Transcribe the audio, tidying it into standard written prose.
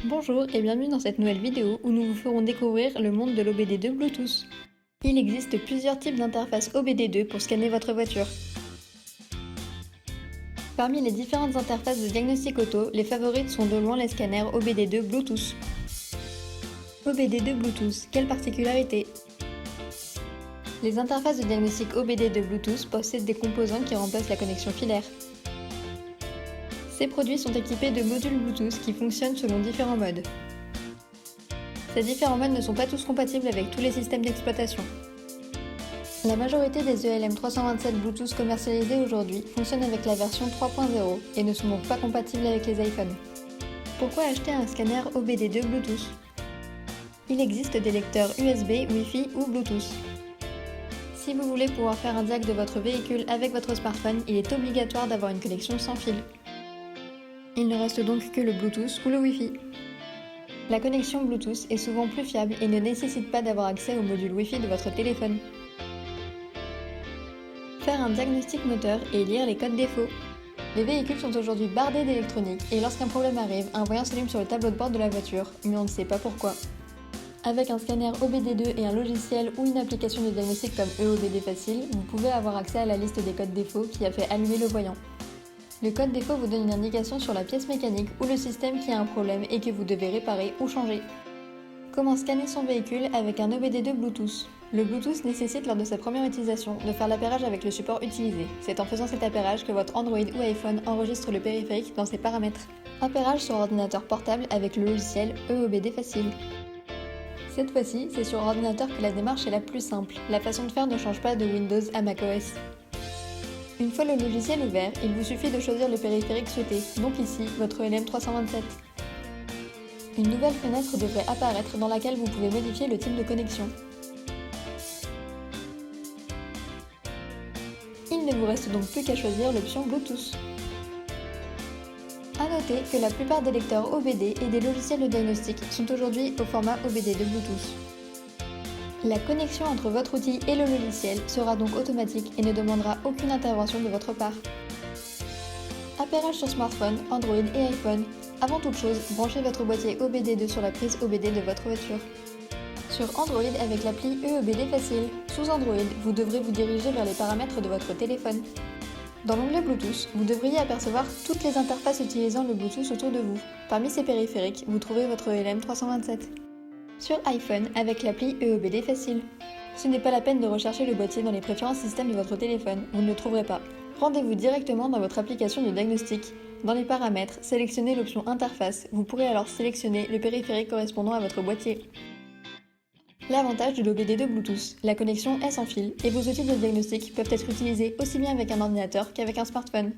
Bonjour et bienvenue dans cette nouvelle vidéo où nous vous ferons découvrir le monde de l'OBD2 Bluetooth. Il existe plusieurs types d'interfaces OBD2 pour scanner votre voiture. Parmi les différentes interfaces de diagnostic auto, les favorites sont de loin les scanners OBD2 Bluetooth. OBD2 Bluetooth, quelle particularité? Les interfaces de diagnostic OBD2 Bluetooth possèdent des composants qui remplacent la connexion filaire. Ces produits sont équipés de modules Bluetooth qui fonctionnent selon différents modes. Ces différents modes ne sont pas tous compatibles avec tous les systèmes d'exploitation. La majorité des ELM327 Bluetooth commercialisés aujourd'hui fonctionnent avec la version 3.0 et ne sont donc pas compatibles avec les iPhones. Pourquoi acheter un scanner OBD2 Bluetooth? Il existe des lecteurs USB, Wi-Fi ou Bluetooth. Si vous voulez pouvoir faire un diag de votre véhicule avec votre smartphone, il est obligatoire d'avoir une connexion sans fil. Il ne reste donc que le Bluetooth ou le Wi-Fi. La connexion Bluetooth est souvent plus fiable et ne nécessite pas d'avoir accès au module Wi-Fi de votre téléphone. Faire un diagnostic moteur et lire les codes défauts. Les véhicules sont aujourd'hui bardés d'électronique et lorsqu'un problème arrive, un voyant s'allume sur le tableau de bord de la voiture, mais on ne sait pas pourquoi. Avec un scanner OBD2 et un logiciel ou une application de diagnostic comme EOBD Facile, vous pouvez avoir accès à la liste des codes défauts qui a fait allumer le voyant. Le code défaut vous donne une indication sur la pièce mécanique ou le système qui a un problème et que vous devez réparer ou changer. Comment scanner son véhicule avec un OBD2 Bluetooth? Le Bluetooth nécessite lors de sa première utilisation de faire l'appairage avec le support utilisé. C'est en faisant cet appairage que votre Android ou iPhone enregistre le périphérique dans ses paramètres. Appairage sur ordinateur portable avec le logiciel EOBD Facile. Cette fois-ci, c'est sur ordinateur que la démarche est la plus simple. La façon de faire ne change pas de Windows à macOS. Une fois le logiciel ouvert, il vous suffit de choisir le périphérique souhaité, donc ici, votre ELM327. Une nouvelle fenêtre devrait apparaître dans laquelle vous pouvez modifier le type de connexion. Il ne vous reste donc plus qu'à choisir l'option Bluetooth. A noter que la plupart des lecteurs OBD et des logiciels de diagnostic sont aujourd'hui au format OBD de Bluetooth. La connexion entre votre outil et le logiciel sera donc automatique et ne demandera aucune intervention de votre part. Appairage sur smartphone, Android et iPhone. Avant toute chose, branchez votre boîtier OBD2 sur la prise OBD de votre voiture. Sur Android avec l'appli EOBD Facile. Sous Android, vous devrez vous diriger vers les paramètres de votre téléphone. Dans l'onglet Bluetooth, vous devriez apercevoir toutes les interfaces utilisant le Bluetooth autour de vous. Parmi ces périphériques, vous trouvez votre ELM327. Sur iPhone avec l'appli EOBD Facile. Ce n'est pas la peine de rechercher le boîtier dans les préférences système de votre téléphone, vous ne le trouverez pas. Rendez-vous directement dans votre application de diagnostic. Dans les paramètres, sélectionnez l'option Interface, vous pourrez alors sélectionner le périphérique correspondant à votre boîtier. L'avantage de l'OBD2 Bluetooth, la connexion est sans fil et vos outils de diagnostic peuvent être utilisés aussi bien avec un ordinateur qu'avec un smartphone.